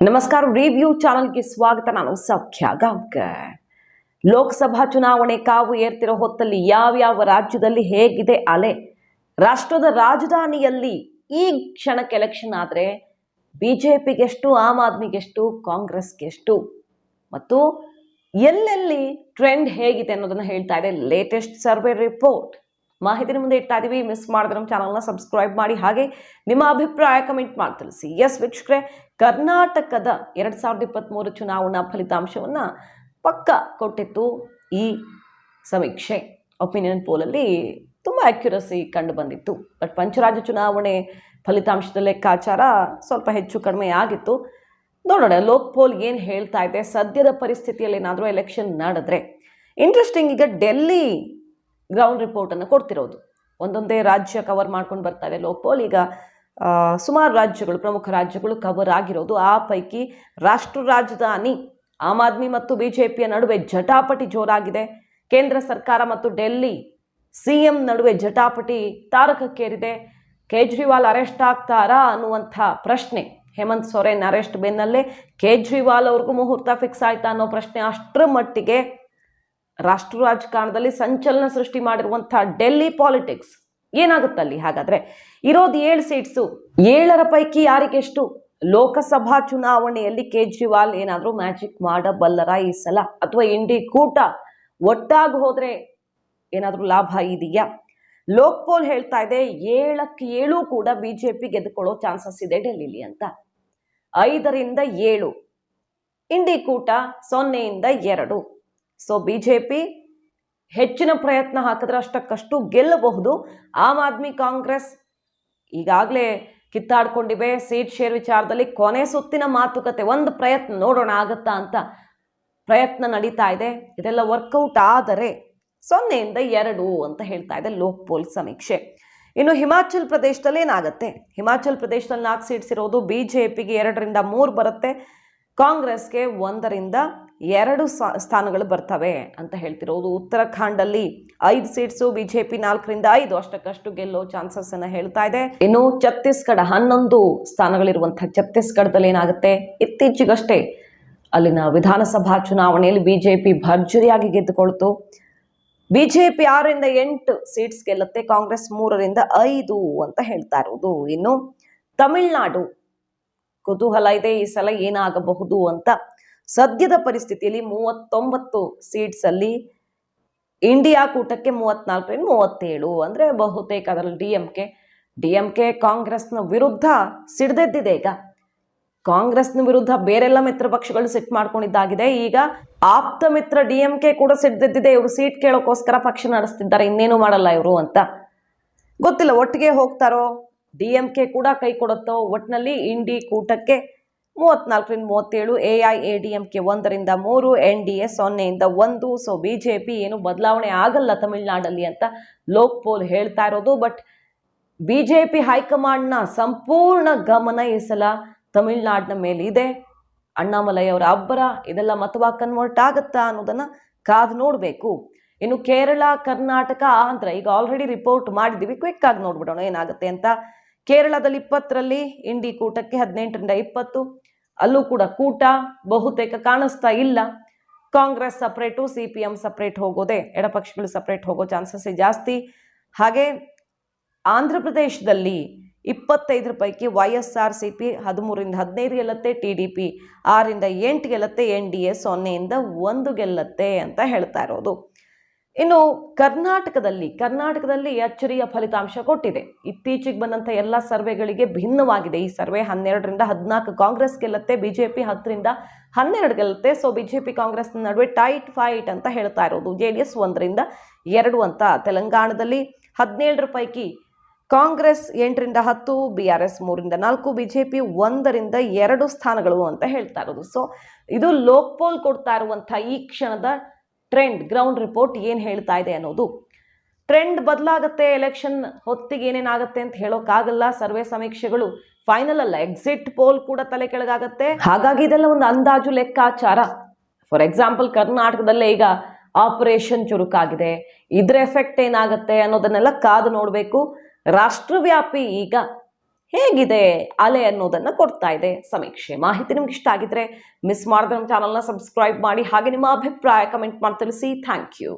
ನಮಸ್ಕಾರ ರಿವ್ಯೂ ಚಾನಲ್ಗೆ ಸ್ವಾಗತ. ನಾನು ಸೌಖ್ಯ ಗಾಂವ್ಕರ್. ಲೋಕಸಭಾ ಚುನಾವಣೆ ಕಾವು ಏರ್ತಿರೋ ಹೊತ್ತಲ್ಲಿ ಯಾವ್ಯಾವ ರಾಜ್ಯದಲ್ಲಿ ಹೇಗಿದೆ ಅಲೆ, ರಾಷ್ಟ್ರದ ರಾಜಧಾನಿಯಲ್ಲಿ ಈ ಕ್ಷಣಕ್ಕೆ ಎಲೆಕ್ಷನ್ ಆದರೆ ಬಿಜೆಪಿಗೆಷ್ಟು, ಆಮ್ ಆದ್ಮಿಗೆಷ್ಟು, ಕಾಂಗ್ರೆಸ್ಗೆಷ್ಟು ಮತ್ತು ಎಲ್ಲೆಲ್ಲಿ ಟ್ರೆಂಡ್ ಹೇಗಿದೆ ಅನ್ನೋದನ್ನ ಹೇಳ್ತಾ ಇದೆ ಲೇಟೆಸ್ಟ್ ಸರ್ವೆ ರಿಪೋರ್ಟ್. ಮಾಹಿತಿನ ಮುಂದೆ ಇಡ್ತಾ ಇದೀವಿ. ಮಿಸ್ ಮಾಡಿದ್ರೆ ನಮ್ಮ ಚಾನಲ್ನ ಸಬ್ಸ್ಕ್ರೈಬ್ ಮಾಡಿ, ಹಾಗೆ ನಿಮ್ಮ ಅಭಿಪ್ರಾಯ ಕಮೆಂಟ್ ಮಾಡಿ ತಿಳಿಸಿ. ಎಸ್ ವೀಕ್ಷಕರೇ, ಕರ್ನಾಟಕದ 2023 ಚುನಾವಣಾ ಫಲಿತಾಂಶವನ್ನು ಪಕ್ಕ ಕೊಟ್ಟಿತ್ತು ಈ ಸಮೀಕ್ಷೆ. ಒಪಿನಿಯನ್ ಪೋಲಲ್ಲಿ ತುಂಬ ಅಕ್ಯುರಸಿ ಕಂಡು ಬಂದಿತ್ತು. ಬಟ್ ಪಂಚರಾಜ್ಯ ಚುನಾವಣೆ ಫಲಿತಾಂಶದ ಲೆಕ್ಕಾಚಾರ ಸ್ವಲ್ಪ ಹೆಚ್ಚು ಕಡಿಮೆ ಆಗಿತ್ತು. ನೋಡೋಣ ಲೋಕ್ ಪೋಲ್ ಏನು ಹೇಳ್ತಾ ಇದೆ. ಸದ್ಯದ ಪರಿಸ್ಥಿತಿಯಲ್ಲಿ ಏನಾದರೂ ಎಲೆಕ್ಷನ್ ನಡೆದ್ರೆ ಇಂಟ್ರೆಸ್ಟಿಂಗ್. ಈಗ ಡೆಲ್ಲಿ ಗ್ರೌಂಡ್ ರಿಪೋರ್ಟನ್ನು ಕೊಡ್ತಿರೋದು, ಒಂದೊಂದೇ ರಾಜ್ಯ ಕವರ್ ಮಾಡ್ಕೊಂಡು ಬರ್ತಾ ಇದೆ ಲೋಕ್ ಪೋಲ್. ಈಗ ಸುಮಾರು ರಾಜ್ಯಗಳು, ಪ್ರಮುಖ ರಾಜ್ಯಗಳು ಕವರ್ ಆಗಿರೋದು. ಆ ಪೈಕಿ ರಾಷ್ಟ್ರ ರಾಜಧಾನಿ ಆಮ್ ಆದ್ಮಿ ಮತ್ತು ಬಿಜೆಪಿಯ ನಡುವೆ ಜಟಾಪಟಿ ಜೋರಾಗಿದೆ. ಕೇಂದ್ರ ಸರ್ಕಾರ ಮತ್ತು ಡೆಲ್ಲಿ ಸಿಎಂ ನಡುವೆ ಜಟಾಪಟಿ ತಾರಕಕ್ಕೇರಿದೆ. ಕೇಜ್ರಿವಾಲ್ ಅರೆಸ್ಟ್ ಆಗ್ತಾರಾ ಅನ್ನುವಂಥ ಪ್ರಶ್ನೆ, ಹೇಮಂತ್ ಸೊರೇನ್ ಅರೆಸ್ಟ್ ಬೆನ್ನಲ್ಲೇ ಕೇಜ್ರಿವಾಲ್ ಅವ್ರಿಗೂ ಮುಹೂರ್ತ ಫಿಕ್ಸ್ ಆಯ್ತಾ ಅನ್ನೋ ಪ್ರಶ್ನೆ ಅಷ್ಟರ ಮಟ್ಟಿಗೆ ರಾಷ್ಟ್ರ ರಾಜಕಾರಣದಲ್ಲಿ ಸಂಚಲನ ಸೃಷ್ಟಿ ಮಾಡಿರುವಂಥ ಡೆಲ್ಲಿ ಪಾಲಿಟಿಕ್ಸ್ ಏನಾಗುತ್ತಲ್ಲಿ. ಹಾಗಾದ್ರೆ ಇರೋದು 7 ಸೀಟ್ಸು, 7ರ ಪೈಕಿ ಯಾರಿಗೆಷ್ಟು? ಲೋಕಸಭಾ ಚುನಾವಣೆಯಲ್ಲಿ ಕೇಜ್ರಿವಾಲ್ ಏನಾದರೂ ಮ್ಯಾಜಿಕ್ ಮಾಡಬಲ್ಲರ ಈ ಸಲ, ಅಥವಾ ಇಂಡಿ ಕೂಟ ಒಟ್ಟಾಗಿ ಹೋದ್ರೆ ಏನಾದರೂ ಲಾಭ ಇದೆಯಾ? ಲೋಕ್ ಪೋಲ್ ಹೇಳ್ತಾ ಇದೆ 7ಕ್ಕೆ 7 ಕೂಡ ಬಿಜೆಪಿ ಗೆದ್ದುಕೊಳ್ಳೋ ಚಾನ್ಸಸ್ ಇದೆ ಡೆಲ್ಲಿಲಿ ಅಂತ. 5ರಿಂದ 7 ಇಂಡಿ ಕೂಟ 0ಯಿಂದ 2. ಸೊ ಬಿಜೆಪಿ ಹೆಚ್ಚಿನ ಪ್ರಯತ್ನ ಹಾಕಿದ್ರೆ ಅಷ್ಟಕ್ಕಷ್ಟು ಗೆಲ್ಲಬಹುದು. ಆಮ್ ಆದ್ಮಿ ಕಾಂಗ್ರೆಸ್ ಈಗಾಗಲೇ ಕಿತ್ತಾಡ್ಕೊಂಡಿವೆ ಸೀಟ್ ಶೇರ್ ವಿಚಾರದಲ್ಲಿ. ಕೊನೆ ಸುತ್ತಿನ ಮಾತುಕತೆ, ಒಂದು ಪ್ರಯತ್ನ ನೋಡೋಣ ಆಗತ್ತಾ ಅಂತ ಪ್ರಯತ್ನ ನಡೀತಾ ಇದೆ. ಇದೆಲ್ಲ ವರ್ಕೌಟ್ ಆದರೆ 0ಯಿಂದ 2 ಅಂತ ಹೇಳ್ತಾ ಇದೆ ಲೋಕ್ ಪೋಲ್ ಸಮೀಕ್ಷೆ. ಇನ್ನು ಹಿಮಾಚಲ್ ಪ್ರದೇಶದಲ್ಲಿ ಏನಾಗುತ್ತೆ? ಹಿಮಾಚಲ್ ಪ್ರದೇಶದಲ್ಲಿ 4 ಸೀಟ್ಸ್ ಇರೋದು. ಬಿಜೆಪಿಗೆ 2ರಿಂದ 3 ಬರುತ್ತೆ, ಕಾಂಗ್ರೆಸ್ಗೆ 1ರಿಂದ 2 ಸ್ಥಾನಗಳು ಬರ್ತವೆ ಅಂತ ಹೇಳ್ತಿರೋದು. ಉತ್ತರಾಖಂಡಲ್ಲಿ 5 ಸೀಟ್ಸು, ಬಿಜೆಪಿ 4ರಿಂದ 5 ಅಷ್ಟಕ್ಕಷ್ಟು ಗೆಲ್ಲೋ ಚಾನ್ಸಸ್ ಅನ್ನ ಹೇಳ್ತಾ ಇದೆ. ಇನ್ನು ಛತ್ತೀಸ್ಗಢ 11 ಸ್ಥಾನಗಳಿರುವಂತಹ ಛತ್ತೀಸ್ಗಢದಲ್ಲಿ ಏನಾಗುತ್ತೆ? ಇತ್ತೀಚೆಗಷ್ಟೇ ಅಲ್ಲಿನ ವಿಧಾನಸಭಾ ಚುನಾವಣೆಯಲ್ಲಿ ಬಿಜೆಪಿ ಭರ್ಜರಿಯಾಗಿ ಗೆದ್ದುಕೊಳ್ತು. ಬಿಜೆಪಿ 6ರಿಂದ 8 ಸೀಟ್ಸ್ ಗೆಲ್ಲುತ್ತೆ, ಕಾಂಗ್ರೆಸ್ 3ರಿಂದ 5 ಅಂತ ಹೇಳ್ತಾ ಇರೋದು. ಇನ್ನು ತಮಿಳುನಾಡು ಕುತೂಹಲ ಇದೆ, ಈ ಸಲ ಏನಾಗಬಹುದು ಅಂತ. ಸದ್ಯದ ಪರಿಸ್ಥಿತಿಯಲ್ಲಿ 39 ಸೀಟ್ಸ್ ಅಲ್ಲಿ ಇಂಡಿಯಾ ಕೂಟಕ್ಕೆ 34ರಿಂದ 37, ಅಂದ್ರೆ ಬಹುತೇಕ ಅದರಲ್ಲಿ ಡಿಎಂಕೆ ಕಾಂಗ್ರೆಸ್ನ ವಿರುದ್ಧ ಸಿಡ್ದೆದ್ದಿದೆ. ಈಗ ಕಾಂಗ್ರೆಸ್ನ ವಿರುದ್ಧ ಬೇರೆಲ್ಲ ಮಿತ್ರ ಪಕ್ಷಗಳು ಸಿಟ್ ಮಾಡ್ಕೊಂಡಿದ್ದಾಗಿದೆ. ಈಗ ಆಪ್ತ ಮಿತ್ರ ಡಿಎಂಕೆ ಕೂಡ ಸಿಡ್ದೆದ್ದಿದೆ. ಇವರು ಸೀಟ್ ಕೇಳೋಕ್ಕೋಸ್ಕರ ಪಕ್ಷ ನಡೆಸ್ತಿದ್ದಾರೆ, ಇನ್ನೇನು ಮಾಡಲ್ಲ ಇವರು ಅಂತ. ಗೊತ್ತಿಲ್ಲ ಒಟ್ಟಿಗೆ ಹೋಗ್ತಾರೋ, ಡಿಎಂಕೆ ಕೂಡ ಕೈ ಕೊಡುತ್ತೋ. ಒಟ್ಟಿನಲ್ಲಿ ಇಂಡಿ ಕೂಟಕ್ಕೆ 34ರಿಂದ 37, ಎಐಎಡಿಎಂಕೆ 1ರಿಂದ 3, ಎನ್ಡಿಎ 0ಯಿಂದ 1. ಸೊ ಬಿಜೆಪಿ ಏನು ಬದಲಾವಣೆ ಆಗಲ್ಲ ತಮಿಳುನಾಡಲ್ಲಿ ಅಂತ ಲೋಕ್ ಪೋಲ್ ಹೇಳ್ತಾ ಇರೋದು. ಬಟ್ ಬಿಜೆಪಿ ಹೈಕಮಾಂಡ್ನ ಸಂಪೂರ್ಣ ಗಮನ ಈ ಸಲ ತಮಿಳುನಾಡಿನ ಮೇಲೆ ಇದೆ. ಅಣ್ಣಾಮಲೈ ಅವರ ಅಬ್ಬರ ಇದೆಲ್ಲ ಮತವಾಗಿ ಕನ್ವರ್ಟ್ ಆಗುತ್ತಾ ಅನ್ನೋದನ್ನ ಕಾದು ನೋಡಬೇಕು. ಇನ್ನು ಕೇರಳ, ಕರ್ನಾಟಕ, ಆಂಧ್ರ ಈಗ ಆಲ್ರೆಡಿ ರಿಪೋರ್ಟ್ ಮಾಡಿದ್ದೀವಿ, ಕ್ವಿಕ್ ಆಗಿ ನೋಡ್ಬಿಡೋಣ ಏನಾಗುತ್ತೆ ಅಂತ. ಕೇರಳದಲ್ಲಿ 20ರಲ್ಲಿ ಇಂಡಿ ಕೂಟಕ್ಕೆ 18ರಿಂದ 20, ಅಲ್ಲೂ ಕೂಡ ಕೂಟ ಬಹುತೇಕ ಕಾಣಿಸ್ತಾ ಇಲ್ಲ. ಕಾಂಗ್ರೆಸ್ ಸಪ್ರೇಟು, ಸಿಪಿಎಂ ಸಪ್ರೇಟ್ ಹೋಗೋದೆ, ಎಡಪಕ್ಷಗಳು ಸಪ್ರೇಟ್ ಹೋಗೋ ಚಾನ್ಸಸ್ ಜಾಸ್ತಿ. ಹಾಗೆ ಆಂಧ್ರ ಪ್ರದೇಶದಲ್ಲಿ 25 ಪೈಕಿ YSRCP 13ರಿಂದ 15 ಗೆಲ್ಲತ್ತೆ, TDP 6ರಿಂದ 8 ಗೆಲ್ಲತ್ತೆ, NDA 0ಯಿಂದ 1 ಗೆಲ್ಲತ್ತೆ ಅಂತ ಹೇಳ್ತಾ ಇರೋದು. ಇನ್ನು ಕರ್ನಾಟಕದಲ್ಲಿ ಅಚ್ಚರಿಯ ಫಲಿತಾಂಶ ಕೊಟ್ಟಿದೆ. ಇತ್ತೀಚೆಗೆ ಬಂದಂಥ ಎಲ್ಲ ಸರ್ವೆಗಳಿಗೆ ಭಿನ್ನವಾಗಿದೆ ಈ ಸರ್ವೆ. 12ರಿಂದ 14 ಕಾಂಗ್ರೆಸ್ ಗೆಲ್ಲತ್ತೆ, ಬಿಜೆಪಿ 10ರಿಂದ 12 ಗೆಲ್ಲತ್ತೆ. ಸೊ ಬಿಜೆಪಿ ಕಾಂಗ್ರೆಸ್ ನಡುವೆ ಟೈಟ್ ಫೈಟ್ ಅಂತ ಹೇಳ್ತಾ ಇರೋದು. JDS 1ರಿಂದ 2 ಅಂತ. ತೆಲಂಗಾಣದಲ್ಲಿ 17 ಪೈಕಿ ಕಾಂಗ್ರೆಸ್ 8ರಿಂದ 10, BRS 3ರಿಂದ 4, ಬಿಜೆಪಿ 1ರಿಂದ 2 ಸ್ಥಾನಗಳು ಅಂತ ಹೇಳ್ತಾ ಇರೋದು. ಸೊ ಇದು ಲೋಕ್ ಪೋಲ್ ಕೊಡ್ತಾ ಇರುವಂಥ ಈ ಕ್ಷಣದ ಟ್ರೆಂಡ್. ಗ್ರೌಂಡ್ ರಿಪೋರ್ಟ್ ಏನು ಹೇಳ್ತಾ ಇದೆ ಅನ್ನೋದು. ಟ್ರೆಂಡ್ ಬದಲಾಗುತ್ತೆ, ಎಲೆಕ್ಷನ್ ಹೊತ್ತಿಗೆ ಏನೇನಾಗುತ್ತೆ ಅಂತ ಹೇಳೋಕ್ಕಾಗಲ್ಲ. ಸರ್ವೆ ಸಮೀಕ್ಷೆಗಳು ಫೈನಲ್ ಅಲ್ಲ, ಎಕ್ಸಿಟ್ ಪೋಲ್ ಕೂಡ ತಲೆ ಕೆಳಗಾಗತ್ತೆ. ಹಾಗಾಗಿ ಇದೆಲ್ಲ ಒಂದು ಅಂದಾಜು ಲೆಕ್ಕಾಚಾರ. ಫಾರ್ ಎಕ್ಸಾಂಪಲ್ ಕರ್ನಾಟಕದಲ್ಲೇ ಈಗ ಆಪರೇಷನ್ ಚುರುಕಾಗಿದೆ, ಇದ್ರ ಎಫೆಕ್ಟ್ ಏನಾಗುತ್ತೆ ಅನ್ನೋದನ್ನೆಲ್ಲ ಕಾದು ನೋಡಬೇಕು. ರಾಷ್ಟ್ರವ್ಯಾಪಿ ಈಗ ಹೇಗಿದೆ ಅಲೆ ಅನ್ನೋದನ್ನ ಕೊಡ್ತಾ ಇದೆ ಸಮೀಕ್ಷೆ. ಮಾಹಿತಿ ನಿಮ್ಗೆ ಇಷ್ಟ ಆಗಿದ್ರೆ ಮಿಸ್ ಮಾಡದೆ ನಮ್ಮ ಚಾನಲ್ನ ಸಬ್ಸ್ಕ್ರೈಬ್ ಮಾಡಿ, ಹಾಗೆ ನಿಮ್ಮ ಅಭಿಪ್ರಾಯ ಕಮೆಂಟ್ ಮಾಡಿ ತಿಳಿಸಿ. Thank you.